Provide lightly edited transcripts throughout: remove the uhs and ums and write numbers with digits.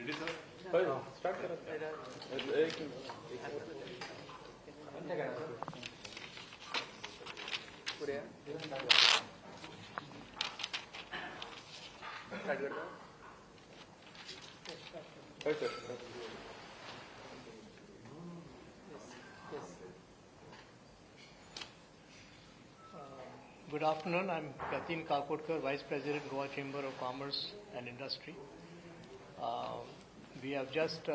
Start करा. Good afternoon. I'm Yatin Kakodkar, Vice President, Goa Chamber of Commerce and Industry. We have just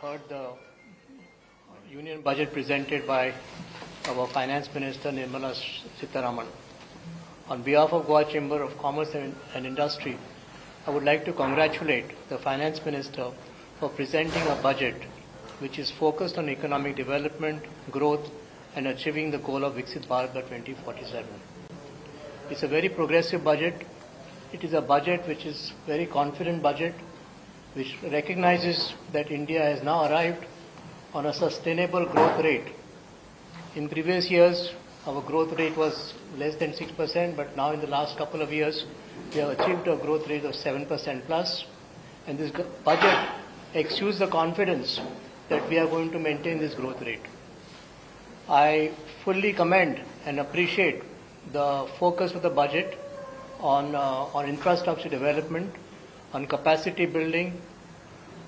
heard the union budget presented by our Finance Minister Nirmala Sitharaman. On behalf of Goa Chamber of Commerce and Industry, I would like to congratulate the Finance Minister for presenting a budget which is focused on economic development, growth, and achieving the goal of Viksit Bharat by 2047. It's a very progressive budget. It is a budget which is very confident budget, which recognizes that India has now arrived on a sustainable growth rate. In previous years, our growth rate was less than 6%, but now in the last couple of years, we have achieved a growth rate of 7% plus. And this budget exudes the confidence that we are going to maintain this growth rate. I fully commend and appreciate the focus of the budget on infrastructure development, on capacity building,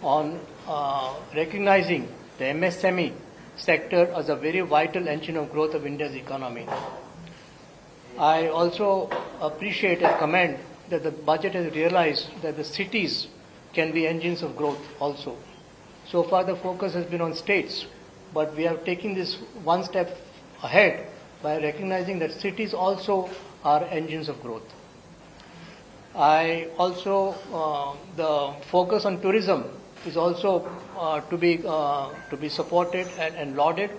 on recognizing the MSME sector as a very vital engine of growth of India's economy. I also appreciate and commend that the budget has realized that the cities can be engines of growth also. So far the focus has been on states, but we are taking this one step ahead by recognizing that cities also are engines of growth. I also, the focus on tourism is also to be supported and lauded,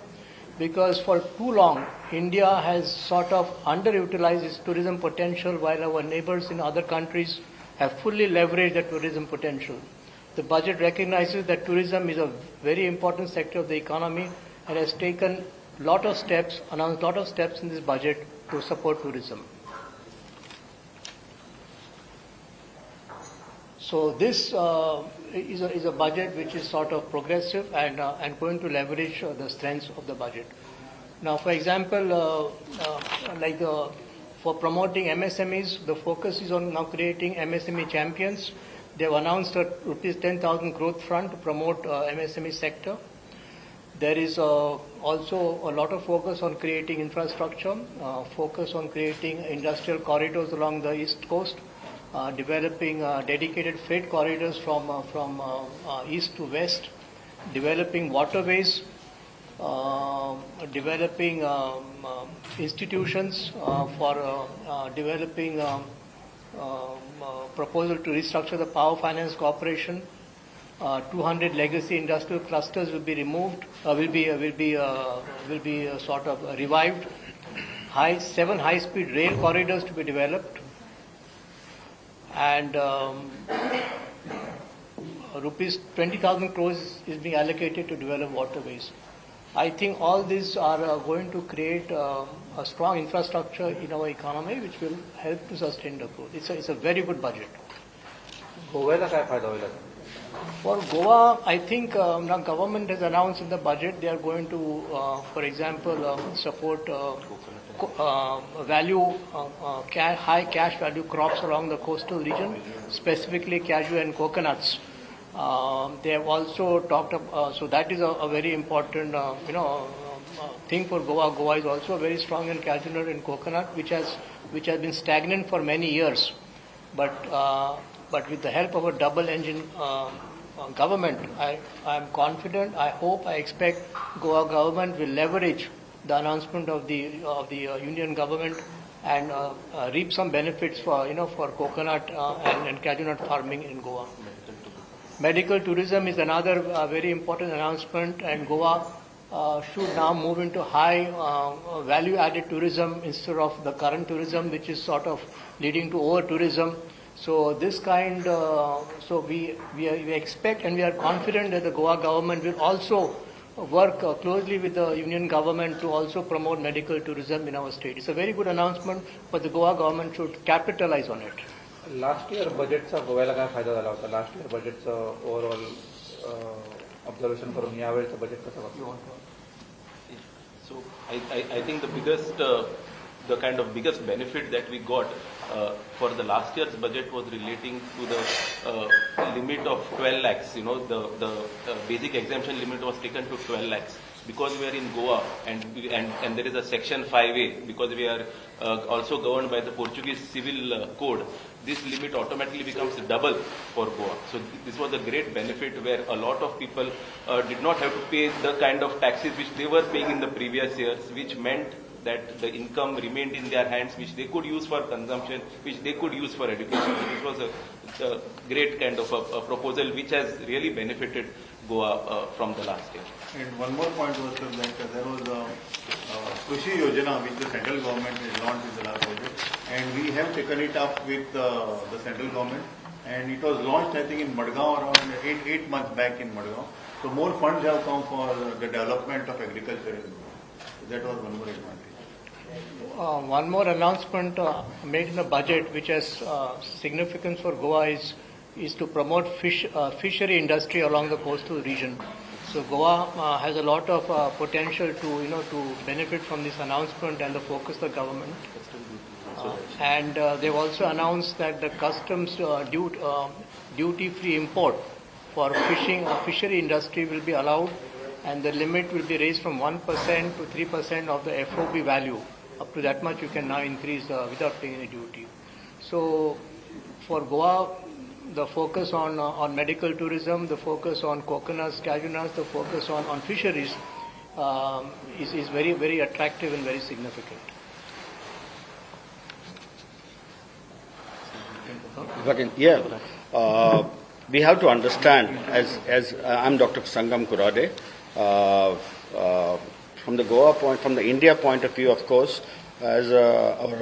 because for too long India has sort of underutilized its tourism potential while our neighbors in other countries have fully leveraged their tourism potential. The budget recognizes that tourism is a very important sector of the economy and has taken announced a lot of steps in this budget to support tourism. So this is a budget which is sort of progressive and going to leverage the strengths of the budget. Now, for example, for promoting MSMEs, the focus is on now creating MSME champions. They have announced a rupees 10,000 growth fund to promote MSME sector. There is also a lot of focus on creating infrastructure, focus on creating industrial corridors along the east coast, developing dedicated freight corridors from east to west, developing waterways, developing institutions for developing proposal to restructure the Power Finance Corporation. 200 legacy industrial clusters will be removed, will be sort of revived. 7 high-speed rail corridors to be developed, and rupees 20,000 crores is being allocated to develop waterways. I think all these are going to create a strong infrastructure in our economy, which will help to sustain the growth. It's a very good budget. For Goa, I think now government has announced in the budget they are going to, for example, support high cash value crops along the coastal region, specifically cashew and coconuts. They have also talked about, so that is a very important, thing for Goa. Goa is also very strong in cashew nut and coconut, which has been stagnant for many years. But with the help of a double engine government, I am confident, I hope, I expect Goa government will leverage the announcement of the union government and reap some benefits for coconut and cashew nut farming in Goa. Medical tourism is another very important announcement, and Goa should now move into high value-added tourism instead of the current tourism, which is sort of leading to over-tourism. So this kind, so we expect and we are confident that the Goa government will also work closely with the union government to also promote medical tourism in our state. It's a very good announcement, but the Goa government should capitalize on it. Last year बजेटचा गोव्याला काय फायदा झाला होता? Last year बजेटचं overall observation करून यावेळेचं budget कसं वाटतं? So I think the kind of biggest benefit that we got for the last year's budget was relating to the limit of 12 lakhs. You know, the basic exemption limit was taken to 12 lakhs. Because we are in Goa and there is a section 5A, because we are also governed by the Portuguese civil code, this limit automatically becomes double for Goa. So this was a great benefit where a lot of people did not have to pay the kind of taxes which they were paying in the previous years, which meant that the income remained in their hands, which they could use for consumption, which they could use for education. So this was a great kind of a proposal which has really benefited Goa from the last year. And one more point was that there was a Krushi Yojana which the central government has launched in the last budget, and we have taken it up with the central government, and it was launched I think in Madgaon around 8 months back in Madgaon. So more funds have come for the development of agriculture in Goa. So that was one more advantage. One more announcement made in the budget which has significance for Goa is to promote fishery industry along the coastal region. So Goa has a lot of potential to benefit from this announcement and the focus of the government. And they've also announced that the customs duty-free import for fishery industry will be allowed, and the limit will be raised from 1% to 3% of the FOB value. Up to that much you can now increase without paying any duty. So for Goa, the focus on medical tourism, the focus on coconuts, cashew nuts, the focus on fisheries is very, very attractive and very significant. We have to understand, as I'm Dr. Sangam Kurade, from the Goa point, from the India point of view, of course, as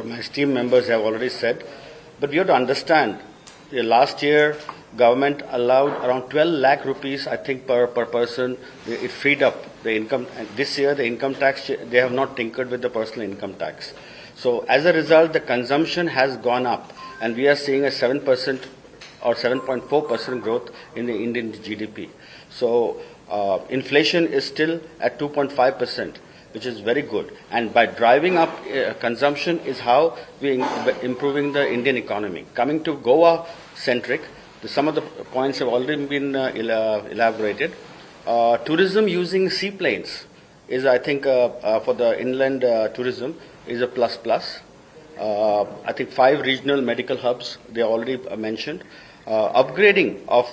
my esteemed members have already said, but we have to understand, last year government allowed around 12 lakh rupees, I think, per person. It freed up the income. And this year, the income tax, they have not tinkered with the personal income tax. So as a result, the consumption has gone up, and we are seeing a 7% or 7.4% growth in the Indian GDP. So inflation is still at 2.5%, which is very good. And by driving up consumption is how we are improving the Indian economy. Coming to Goa-centric, some of the points have already been elaborated. Tourism using seaplanes is, I think, for the inland tourism is a plus. I think 5 regional medical hubs, they already mentioned. Upgrading of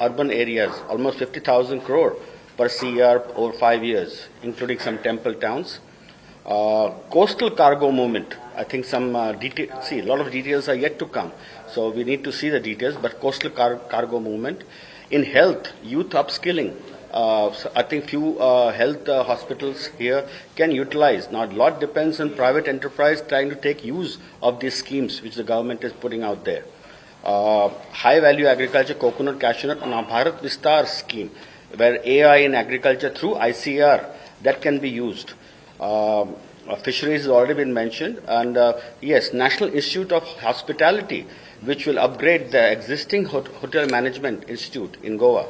urban areas, almost 50,000 crore per CR over 5 years, including some temple towns. Coastal cargo movement, I think some a lot of details are yet to come, so we need to see the details, but coastal cargo movement. In health, youth upskilling, so I think few health hospitals here can utilize. Now, a lot depends on private enterprise trying to take use of these schemes which the government is putting out there. High value agriculture, coconut, cashew nut, and Bharat Vistar scheme, where AI in agriculture through ICR, that can be used. Fisheries has already been mentioned, and yes, National Institute of Hospitality, which will upgrade the existing hotel management institute in Goa.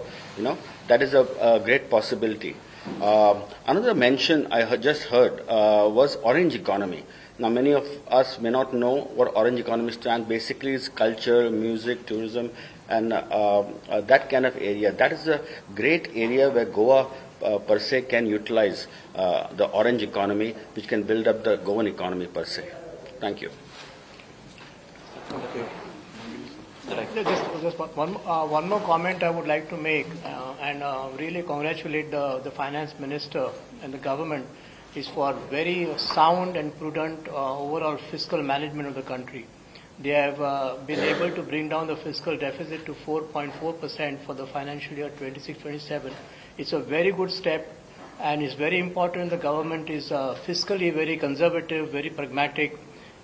That is a great possibility. Another mention I just heard was orange economy. Now, many of us may not know what orange economy stands. Basically, it's culture, music, tourism, and that kind of area. That is a great area where Goa per se can utilize the orange economy, which can build up the Goan economy per se. Thank you. Okay. Just one more comment I would like to make, and really congratulate the finance minister and the government is for very sound and prudent overall fiscal management of the country. They have been able to bring down the fiscal deficit to 4.4% for the financial year 26-27. It's a very good step, and it's very important the government is fiscally very conservative, very pragmatic,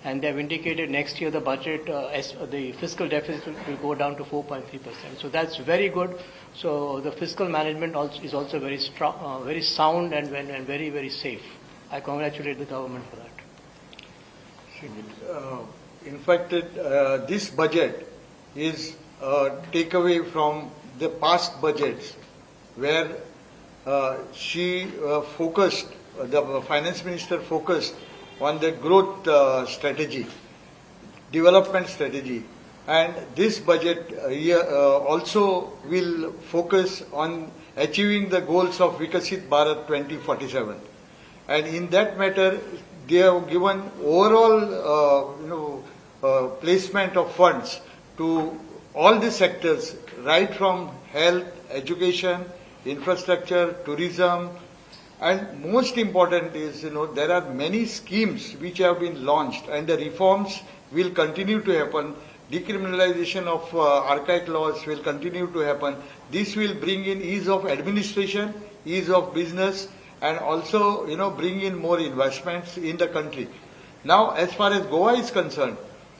and they have indicated next year the budget, the fiscal deficit will go down to 4.3%. So that's very good. So the fiscal management is also very strong, very sound, and very, very safe. I congratulate the government for that. In fact, this budget is a takeaway from the past budgets where she focused, the finance minister focused on the growth strategy, development strategy. And this budget also will focus on achieving the goals of Vikasit Bharat 2047. And in that matter, they have given overall, placement of funds to all the sectors, right from health, education, infrastructure, tourism, and most important is, there are many schemes which have been launched, and the reforms will continue to happen. Decriminalization of archaic laws will continue to happen. This will bring in ease of administration, ease of business, and also, bring in more investments in the country. Now, as far as Goa is concerned,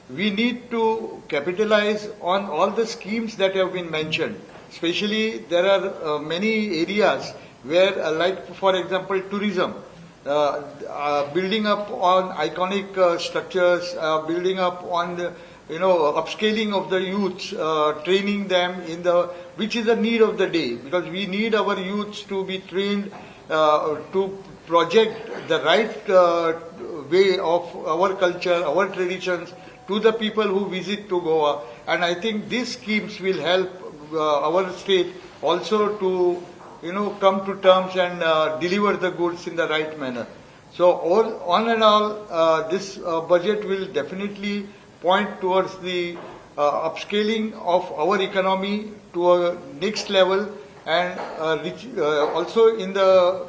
we need to capitalize on all the schemes that have been mentioned. Especially, there are many areas where, like for example, tourism, building up on iconic structures, building up on the, upscaling of the youths, training them which is the need of the day, because we need our youths to be trained to project the right way of our culture, our traditions to the people who visit to Goa. And I think these schemes will help our state also to, come to terms and deliver the goods in the right manner. So on and all, this budget will definitely point towards the upscaling of our economy to a next level, and also in the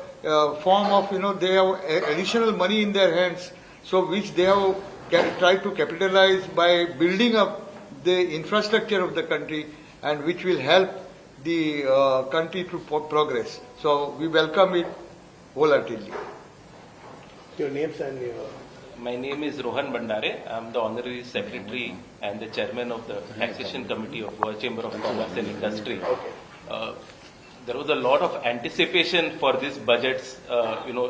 form of, they have additional money in their hands, so which they have tried to capitalize by building up the infrastructure of the country, and which will help the country to progress. So we welcome it wholeheartedly. Your names and your... My name is Rohan Bandare. I am the Honorary Secretary and the Chairman of the Taxation Committee of Goa Chamber of Commerce and Industry. There was a lot of anticipation for these budgets,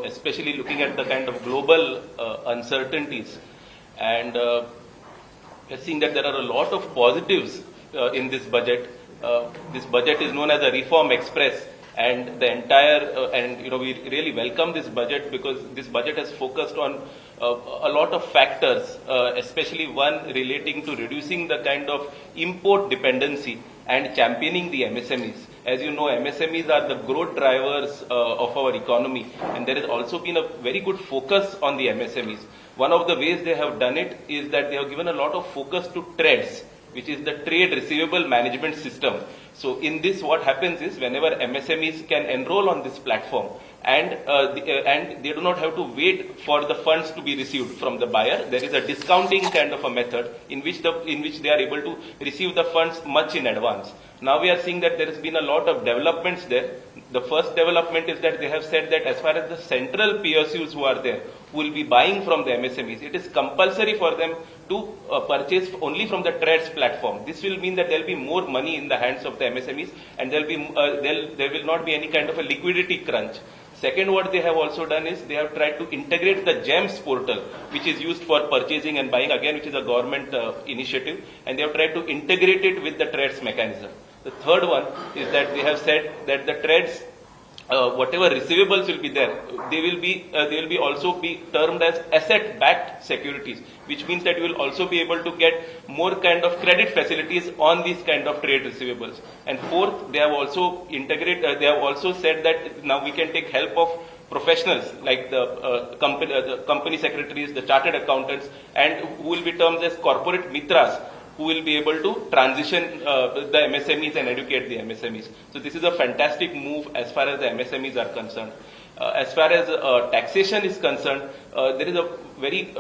especially looking at the kind of global uncertainties. And we are seeing that there are a lot of positives in this budget. This budget is known as a Reform Express, and the entire, we really welcome this budget because this budget has focused on a lot of factors, especially one relating to reducing the kind of import dependency and championing the MSMEs. As you know, MSMEs are the growth drivers of our economy, and there has also been a very good focus on the MSMEs. One of the ways they have done it is that they have given a lot of focus to TReDS, which is the Trade Receivable Management System. So in this, what happens is whenever MSMEs can enroll on this platform and they do not have to wait for the funds to be received from the buyer, there is a discounting kind of a method in which they are able to receive the funds much in advance. Now we are seeing that there has been a lot of developments there. The first development is that they have said that as far as the central PSUs who are there, who will be buying from the MSMEs, it is compulsory for them to purchase only from the TReDS platform. This will mean that there will be more money in the hands of the MSMEs, and there will not be any kind of a liquidity crunch. Second, what they have also done is they have tried to integrate the GEMS portal, which is used for purchasing and buying, again, which is a government initiative, and they have tried to integrate it with the TReDS mechanism. The third one is that they have said that the TReDS, whatever receivables will be there, they will be also be termed as asset-backed securities, which means that you will also be able to get more kind of credit facilities on these kind of trade receivables. And fourth, they have also they have also said that now we can take help of professionals like the company secretaries, the chartered accountants, and who will be termed as corporate mitras, who will be able to transition the MSMEs and educate the MSMEs. So this is a fantastic move as far as the MSMEs are concerned. As far as taxation is concerned, there is a very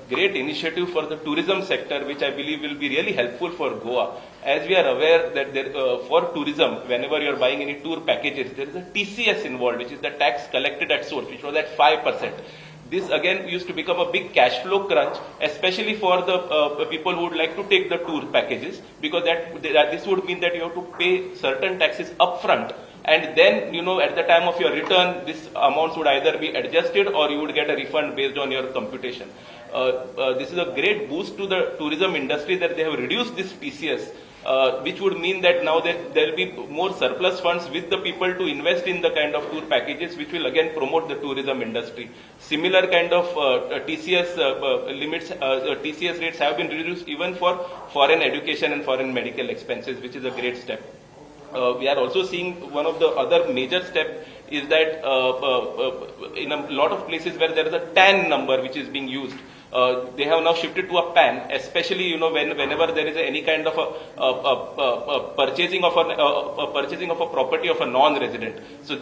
great initiative for the tourism sector, which I believe will be really helpful for Goa. As we are aware that for tourism, whenever you are buying any tour packages, there is a TCS involved, which is the tax collected at source, which was at 5%. This again used to become a big cash flow crunch, especially for the people who would like to take the tour packages, because this would mean that you have to pay certain taxes upfront, and then at the time of your return, this amounts would either be adjusted or you would get a refund based on your computation. This is a great boost to the tourism industry that they have reduced this TCS which would mean that now there will be more surplus funds with the people to invest in the kind of tour packages, which will again promote the tourism industry. Similar kind of TCS limits, TCS rates have been reduced even for foreign education and foreign medical expenses, which is a great step. We are also seeing one of the other major step is that in a lot of places where there is a TAN number which is being used, they have now shifted to a PAN, especially whenever there is any kind of a purchasing of a property of a non-resident. So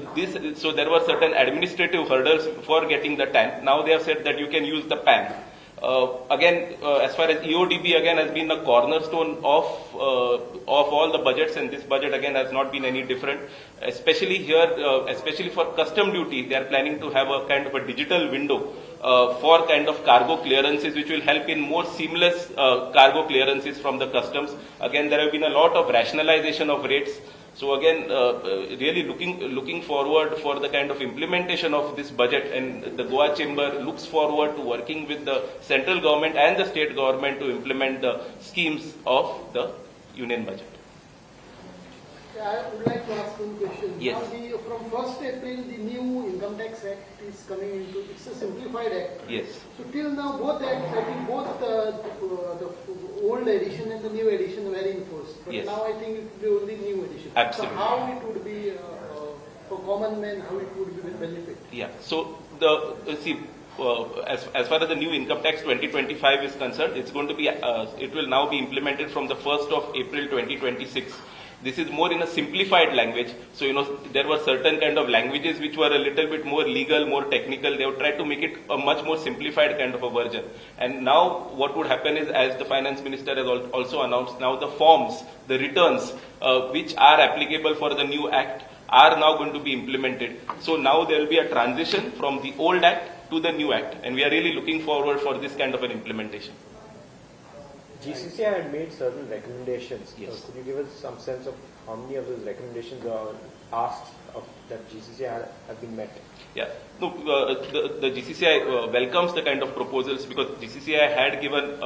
there were certain administrative hurdles for getting the TAN. Now they have said that you can use the PAN. Again, as far as EODB again has been the cornerstone of all the budgets, and this budget again has not been any different. Especially here, especially for custom duty, they are planning to have a kind of a digital window for kind of cargo clearances, which will help in more seamless cargo clearances from the customs. Again, there have been a lot of rationalization of rates. So again, really looking forward for the kind of implementation of this budget, and the Goa Chamber looks forward to working with the central government and the state government to implement the schemes of the union budget. I would like to ask one question. Yes. Now from 1st April, the new Income Tax Act is coming into, it's a simplified act. Yes. So till now, both acts, I think both the old edition and the new edition were in force. But Yes. now I think it will be only new edition. Absolutely. So how it would be, for common man, how it would be benefit? Yeah. So as far as the new income tax 2025 is concerned, it's going to be it will now be implemented from the 1st of April 2026. This is more in a simplified language. So, there were certain kind of languages which were a little bit more legal, more technical. They would try to make it a much more simplified kind of a version. And now what would happen is, as the finance minister has also announced, now the forms, the returns, which are applicable for the new act are now going to be implemented. So now there will be a transition from the old act to the new act. And we are really looking forward for this kind of an implementation. GCCI had made certain recommendations. Yes. Could you give us some sense of how many of those recommendations or asks that GCCI have been met? Yeah, no, the GCCI welcomes the kind of proposals, because GCCI had given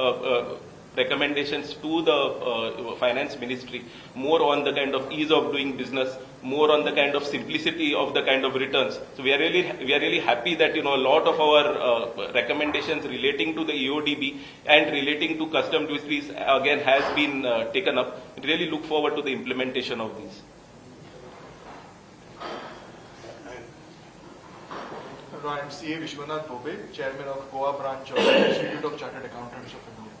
recommendations to the finance ministry more on the kind of ease of doing business, more on the kind of simplicity of the kind of returns. So we are really happy that a lot of our recommendations relating to the EODB and relating to custom duties again has been taken up. We really look forward to the implementation of these. I am CA Vishwanath Bobe, Chairman of Goa Branch of the Institute of Chartered Accountants of India.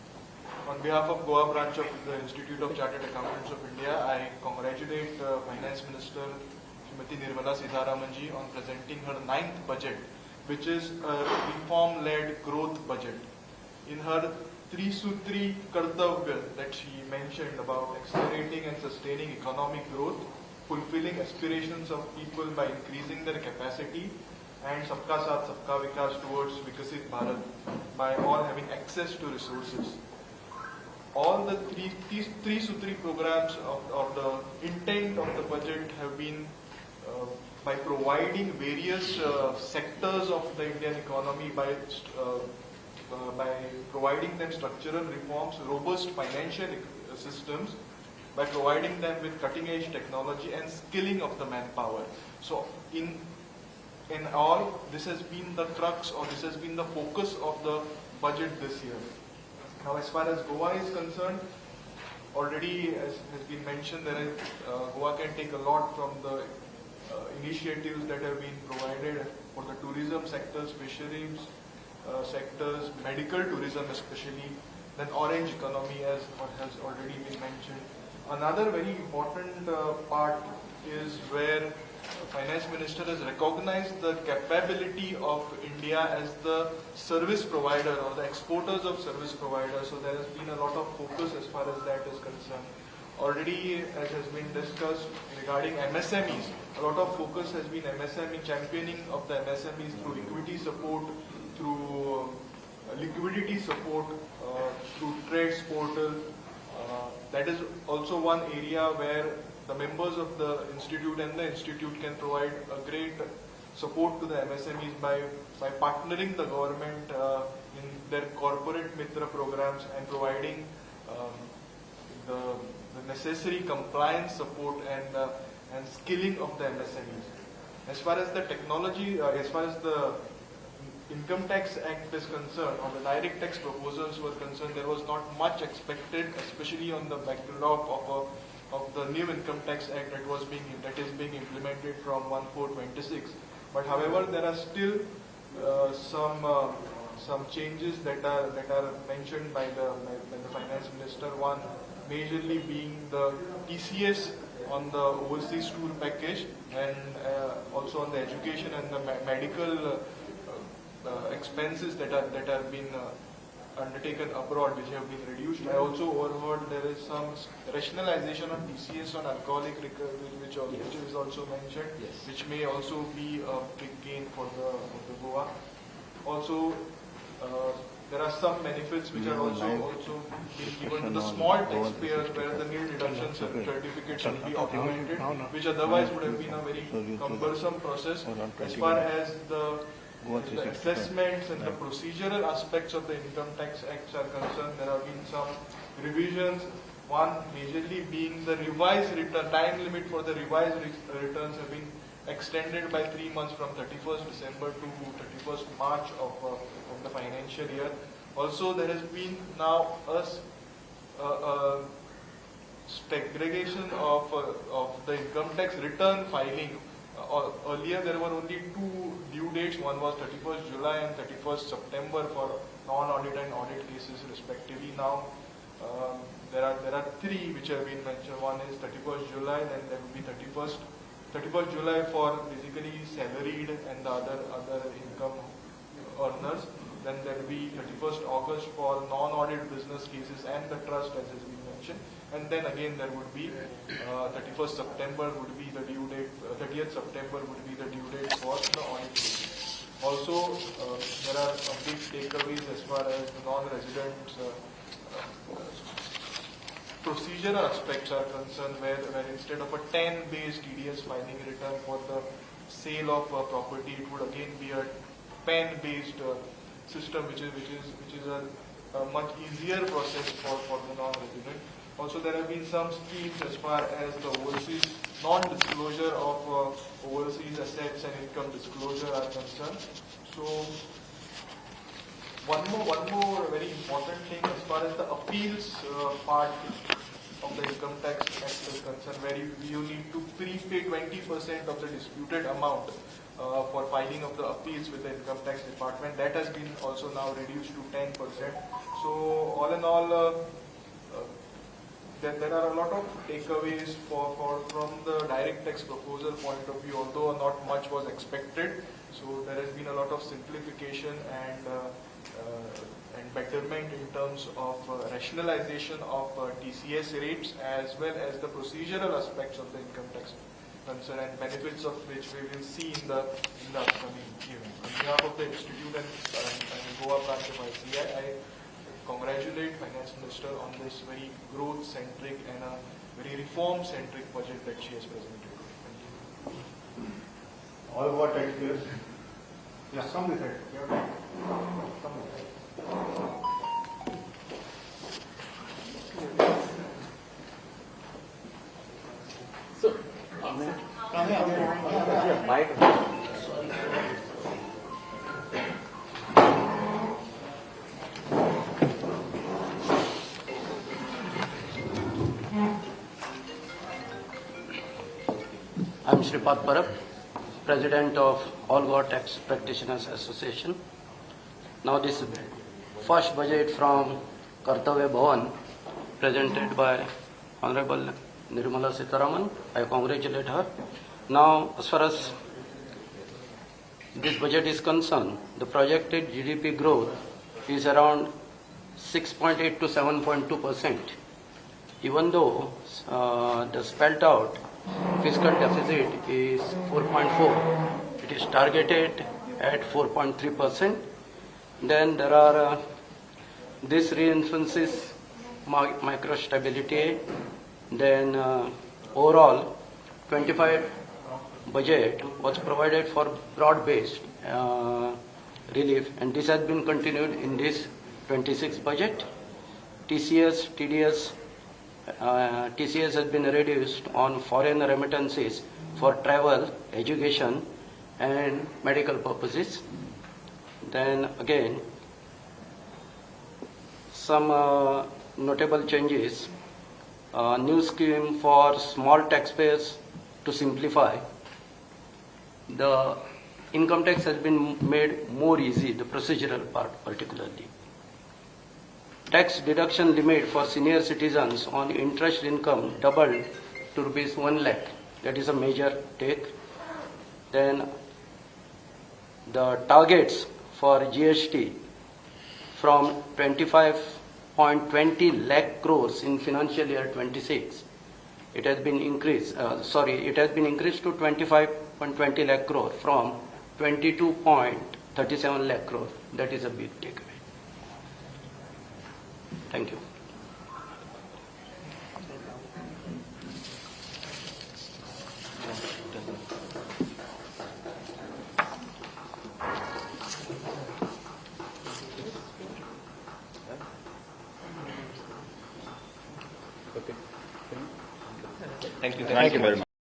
On behalf of Goa Branch of the Institute of Chartered Accountants of India, I congratulate Finance Minister Srimati Nirmala Sitharamanji on presenting her 9th budget, which is a reform-led growth budget. In her Trisutri Kartavya that she mentioned about accelerating and sustaining economic growth, fulfilling aspirations of people by increasing their capacity, and Sabka Saath Sabka Vikas towards Vikasit Bharat by all having access to resources. All the these three Sutri programs or the intent of the budget have been by providing various sectors of the Indian economy by providing them structural reforms, robust financial systems, by providing them with cutting-edge technology and skilling of the manpower. So in all, this has been the crux, or this has been the focus of the budget this year. Now, as far as Goa is concerned, already as has been mentioned, Goa can take a lot from the initiatives that have been provided for the tourism sectors, fisheries sectors, medical tourism especially, then orange economy as what has already been mentioned. Another very important part is where Finance Minister has recognized the capability of India as the service provider or the exporters of service providers. So there has been a lot of focus as far as that is concerned. Already, as has been discussed regarding MSMEs, a lot of focus has been MSME, championing of the MSMEs through equity support, through liquidity support, through TReDS portal. That is also one area where the members of the institute and the institute can provide a great support to the MSMEs by partnering the government in their corporate Mitra programs and providing the necessary compliance support and skilling of the MSMEs. As far as the technology, as far as the Income Tax Act is concerned, or the direct tax proposals were concerned, there was not much expected, especially on the backdrop of the new Income Tax Act that is being implemented from 1/4/26. But however, there are still some changes that are mentioned by the Finance Minister. One majorly being the TCS on the overseas tour package, and also on the education and the medical expenses that have been undertaken abroad, which have been reduced. I also overheard there is some rationalization on TCS on alcoholic liquor, which is also mentioned, which may also be a big gain for the Goa. Also, there are some benefits which are also being given to the small taxpayers, where the nil deduction certificates will be augmented, which otherwise would have been a very cumbersome process. As far as the assessments and the procedural aspects of the Income Tax Acts are concerned, there have been some revisions. One majorly being the revised return time limit for the revised returns have been extended by 3 months from 31st December to 31st March of the financial year. Also, there has been now a segregation of the income tax return filing. Earlier, there were only 2 due dates. One was 31st July and 31st September for non-audit and audit cases respectively. Now, there are 3 which have been mentioned. One is 31st July, then there will be 31st July for basically salaried and the other income earners. Then there will be 31st August for non-audit business cases and the trust, as has been mentioned. And then again there would be 31st September would be the due date, 30th September would be the due date for the audit cases. Also, there are big takeaways as far as the non-residents procedural aspects are concerned, where instead of a 10-based TReDS filing return for the sale of property, it would again be a pen-based system, which is a much easier process for the non-resident. Also, there have been some schemes as far as the overseas non-disclosure of overseas assets and income disclosure are concerned. So, one more very important thing as far as the appeals part of the Income Tax Act is concerned, where you need to prepay 20% of the disputed amount for filing of the appeals with the Income Tax Department. That has been also now reduced to 10%. So all in all, there are a lot of takeaways from the direct tax proposal point of view, although not much was expected. So there has been a lot of simplification and betterment in terms of rationalization of TCS rates, as well as the procedural aspects of the income tax concern, and benefits of which we will see in the upcoming event. On behalf of the Institute and Goa branch of ICI, I congratulate Finance Minister on this very growth-centric and a very reform-centric budget that she has presented. Thank you. All over taxpayers. Yeah, some with it. So, I'm Shripad Parab, President of All Goa Tax Practitioners Association. Now this first budget from Kartavya Bhavan, presented by Honorable Nirmala Sitharaman. I congratulate her. Now, as far as this budget is concerned, the projected GDP growth is around 6.8 to 7.2%. Even though the spelled out fiscal deficit is 4.4, it is targeted at 4.3%. Then there are this reinforces micro stability. Then overall 25 budget was provided for broad-based relief, and this has been continued in this 26 budget. TCS, TReDS TCS has been reduced on foreign remittances for travel, education, and medical purposes. Then again, some notable changes. New scheme for small taxpayers to simplify. The income tax has been made more easy, the procedural part particularly. Tax deduction limit for senior citizens on interest income doubled to rupees 1 lakh. That is a major take. Then the targets for GST from 25.20 lakh crores in financial year 26. It has been increased. It has been increased to 25.20 lakh crore from 22.37 lakh crore. That is a big takeaway. Thank you. Thank you. Thank you very much.